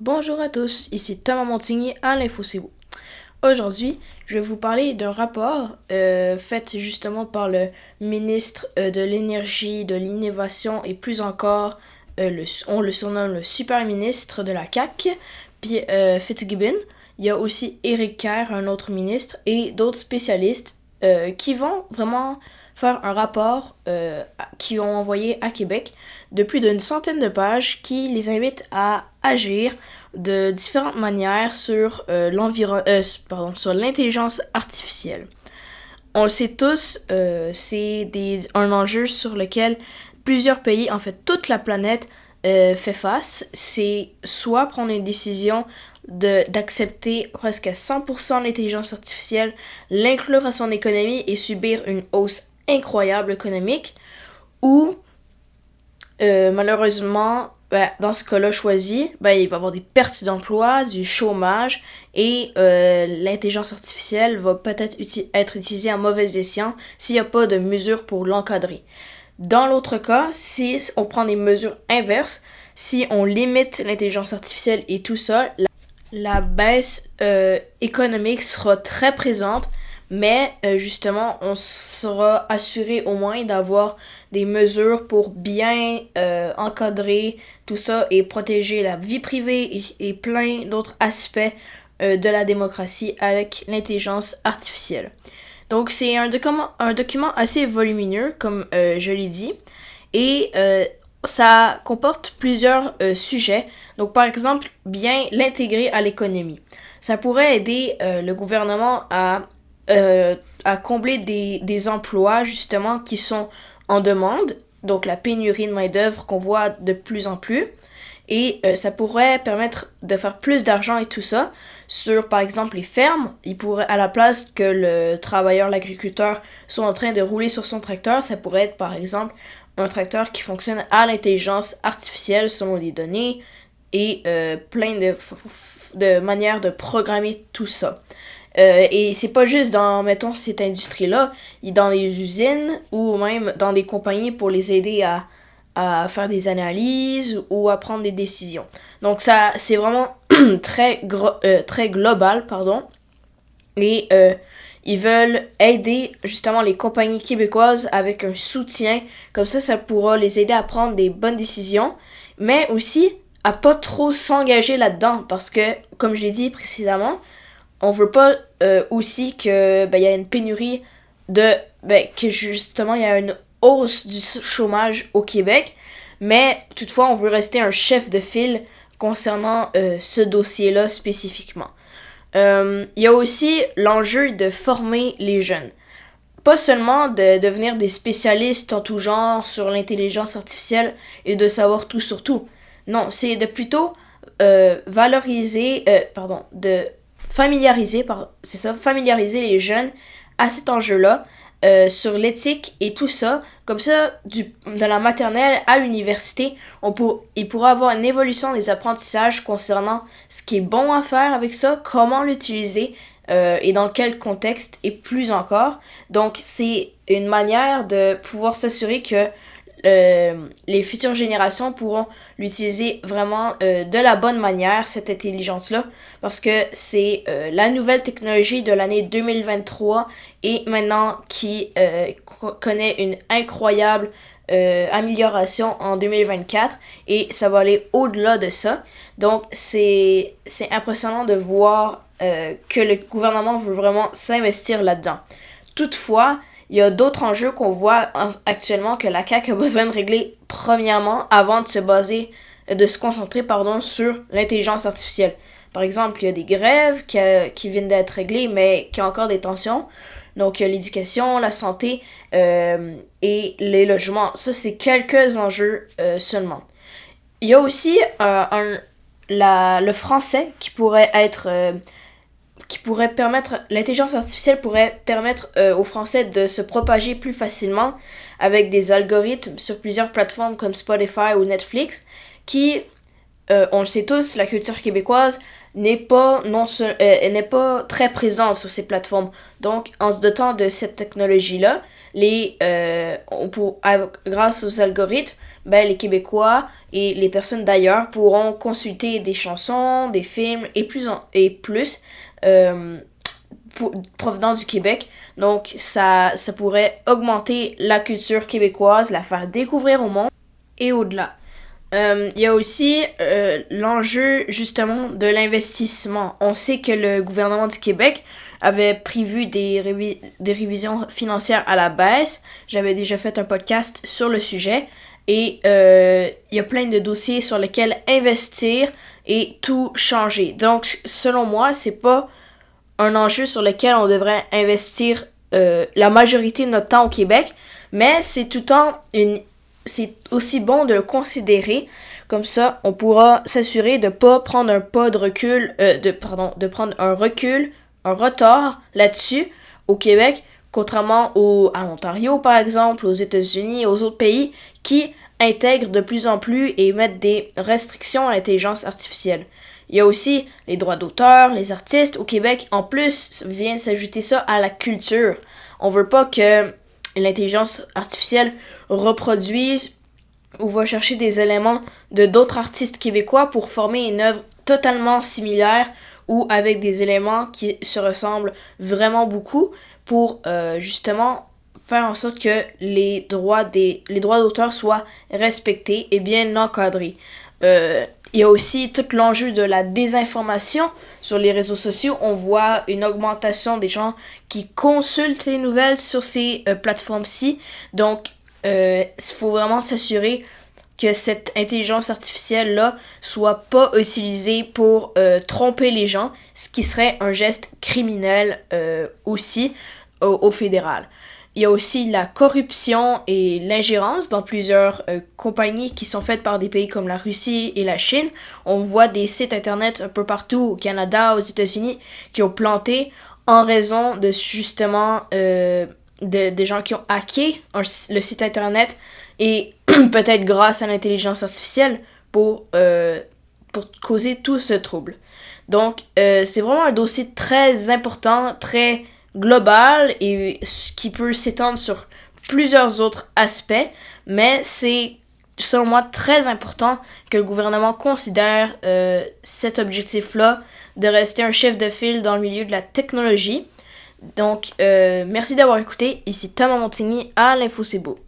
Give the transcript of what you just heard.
Bonjour à tous, ici Thomas Montigny à l'InfoCebo. Aujourd'hui, je vais vous parler d'un rapport fait justement par le ministre de l'Énergie, de l'Innovation et plus encore, on le surnomme le super ministre de la CAQ, puis Fitzgibbon. Il y a aussi Éric Kerr, un autre ministre, et d'autres spécialistes qui vont vraiment faire un rapport qu'ils ont envoyé à Québec de plus d'une centaine de pages qui les invite à agir de différentes manières sur sur l'intelligence artificielle. On le sait tous, un enjeu sur lequel plusieurs pays, en fait toute la planète, fait face. C'est soit prendre une décision d'accepter presque à 100% l'intelligence artificielle, l'inclure à son économie et subir une hausse incroyable économique, ou malheureusement, dans ce cas-là choisi, il va y avoir des pertes d'emploi, du chômage et l'intelligence artificielle va peut-être être utilisée à mauvais escient s'il n'y a pas de mesures pour l'encadrer. Dans l'autre cas, si on prend des mesures inverses, si on limite l'intelligence artificielle et tout ça, la baisse économique sera très présente, mais justement, on sera assuré au moins d'avoir des mesures pour bien encadrer tout ça et protéger la vie privée et plein d'autres aspects de la démocratie avec l'intelligence artificielle. Donc c'est un document assez volumineux, comme je l'ai dit, et ça comporte plusieurs sujets. Donc par exemple, bien l'intégrer à l'économie. Ça pourrait aider le gouvernement à combler des emplois justement qui sont en demande, donc la pénurie de main-d'œuvre qu'on voit de plus en plus. Et ça pourrait permettre de faire plus d'argent et tout ça sur, par exemple, les fermes. Il pourrait, à la place que le travailleur, l'agriculteur, soit en train de rouler sur son tracteur, ça pourrait être, par exemple, un tracteur qui fonctionne à l'intelligence artificielle selon les données et plein de manières de programmer tout ça. Et c'est pas juste dans, mettons, cette industrie-là, dans les usines ou même dans des compagnies pour les aider à faire des analyses ou à prendre des décisions. Donc ça, c'est vraiment très global, pardon. Et ils veulent aider justement les compagnies québécoises avec un soutien. Comme ça pourra les aider à prendre des bonnes décisions, mais aussi à pas trop s'engager là-dedans. Parce que, comme je l'ai dit précédemment, on veut pas aussi que y a une pénurie que justement il y a une hausse du chômage au Québec, mais toutefois on veut rester un chef de file concernant ce dossier-là spécifiquement. Il y a aussi l'enjeu de former les jeunes. Pas seulement de devenir des spécialistes en tout genre sur l'intelligence artificielle et de savoir tout sur tout. Non, c'est de plutôt familiariser les jeunes à cet enjeu-là, sur l'éthique et tout ça. Comme ça, de la maternelle à l'université, il pourra avoir une évolution des apprentissages concernant ce qui est bon à faire avec ça, comment l'utiliser et dans quel contexte et plus encore. Donc, c'est une manière de pouvoir s'assurer que les futures générations pourront l'utiliser vraiment de la bonne manière, cette intelligence-là, parce que c'est la nouvelle technologie de l'année 2023 et maintenant qui connaît une incroyable amélioration en 2024 et ça va aller au-delà de ça. Donc c'est impressionnant de voir que le gouvernement veut vraiment s'investir là-dedans. Toutefois, il y a d'autres enjeux qu'on voit actuellement que la CAQ a besoin de régler premièrement avant de se concentrer sur l'intelligence artificielle. Par exemple, il y a des grèves qui viennent d'être réglées, mais qui ont encore des tensions. Donc, il y a l'éducation, la santé et les logements. Ça, c'est quelques enjeux seulement. Il y a aussi le français l'intelligence artificielle pourrait permettre aux Français de se propager plus facilement avec des algorithmes sur plusieurs plateformes comme Spotify ou Netflix qui, on le sait tous, la culture québécoise n'est pas très présente sur ces plateformes. Donc, en se dotant de cette technologie-là, grâce aux algorithmes, ben, les Québécois et les personnes d'ailleurs pourront consulter des chansons, des films et plus provenant du Québec. Donc, ça pourrait augmenter la culture québécoise, la faire découvrir au monde et au-delà. Il y a aussi l'enjeu justement de l'investissement. On sait que le gouvernement du Québec avait prévu des révisions financières à la baisse. J'avais déjà fait un podcast sur le sujet et il y a plein de dossiers sur lesquels investir et tout changer. Donc, selon moi, c'est pas un enjeu sur lequel on devrait investir la majorité de notre temps au Québec, mais c'est c'est aussi bon de le considérer. Comme ça, on pourra s'assurer de pas prendre un pas de recul, de prendre un retard là-dessus au Québec, contrairement à l'Ontario par exemple, aux États-Unis, aux autres pays qui intègrent de plus en plus et mettent des restrictions à l'intelligence artificielle. Il y a aussi les droits d'auteur, les artistes au Québec. En plus, vient s'ajouter ça à la culture. On veut pas que l'intelligence artificielle reproduise ou va chercher des éléments de d'autres artistes québécois pour former une œuvre totalement similaire ou avec des éléments qui se ressemblent vraiment beaucoup pour justement faire en sorte que les droits d'auteur soient respectés et bien encadrés. Il y a aussi tout l'enjeu de la désinformation sur les réseaux sociaux. On voit une augmentation des gens qui consultent les nouvelles sur ces plateformes-ci. Donc, il faut vraiment s'assurer que cette intelligence artificielle-là soit pas utilisée pour tromper les gens, ce qui serait un geste criminel aussi au fédéral. Il y a aussi la corruption et l'ingérence dans plusieurs compagnies qui sont faites par des pays comme la Russie et la Chine. On voit des sites internet un peu partout au Canada, aux États-Unis, qui ont planté en raison de justement des gens qui ont hacké le site internet et peut-être grâce à l'intelligence artificielle pour causer tout ce trouble. Donc, c'est vraiment un dossier très important, très global et qui peut s'étendre sur plusieurs autres aspects, mais c'est selon moi très important que le gouvernement considère cet objectif-là de rester un chef de file dans le milieu de la technologie. Donc, merci d'avoir écouté. Ici Thomas Montigny à l'Info C'est Beau.